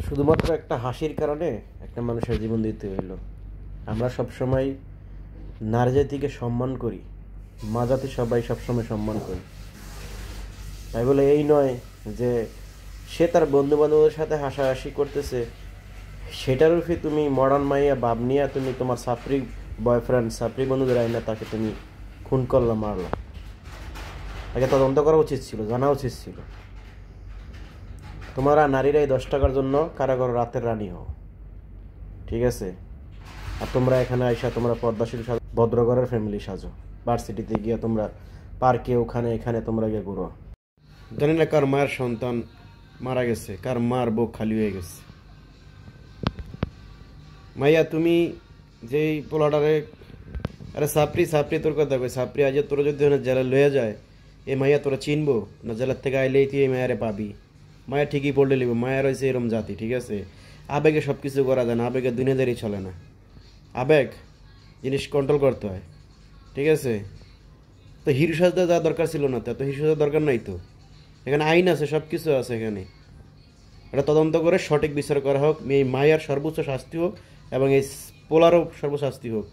শুধুমাত্র একটা হাসির কারণে একটা মানুষের জীবন দিতে হইল। আমরা সবসময় নারী জাতিকে সম্মান করি, মা জাতি সবাই সবসময় সম্মান করি। তাই বলে এই নয় যে সে তার বন্ধু বান্ধবদের সাথে হাসাহাসি করতেছে, সেটার উপরে তুমি মডার্ন মাইয়া ভাব নিয়ে তুমি তোমার ছাত্রী বয়ফ্রেন্ড ছাত্রী বন্ধুদের আইনা তাকে তুমি খুন করলা, মারলা। তাকে তদন্ত করা উচিত ছিল, জানা উচিত ছিল। তোমরা নারীরাই 10 টাকার জন্য কারাগার রাতের রানী হও, ঠিক আছে? আর তোমরা এখানে আইসা তোমরা পদ্মাশীল সাজো, ভদ্রঘরের ফ্যামিলি সাজো, ভার্সিটিতে গিয়ে তোমরা পার্কে ওখানে এখানে তোমরা গিয়ে ঘুরো। জানি না কার মায়ের সন্তান মারা গেছে, কার মার বুক খালি হয়ে গেছে। মাইয়া তুমি যেই পোলাটারে, আরে সাপড়ি সাপড়ি তোর কথা কই, সাপড়ি আজ তোরা যদি জেলে লয়ে যায়, এ মাইয়া তোরা চিনবো না? জেলার থেকে আইলেই তুই এই মায়ারে পাবি। মায়া ঠিকই পড়লে লিব, মায়া রয়েছে এরম জাতি, ঠিক আছে? আবেগে সব কিছু করা যায় না, আবেগে দুনিয়াদারি চলে না। আবেগ জিনিস কন্ট্রোল করতে হয়, ঠিক আছে? তো হিরো সাজতে যাওয়ার দরকার ছিল না, তো হিরো সাজার দরকার নাই তো। এখানে আইন আছে, সব কিছু আছে এখানে। এটা তদন্ত করে সঠিক বিচার করা হোক, এই মায়ার সর্বোচ্চ শাস্তি হোক এবং এই পোলারও সর্বোচ্চ শাস্তি হোক।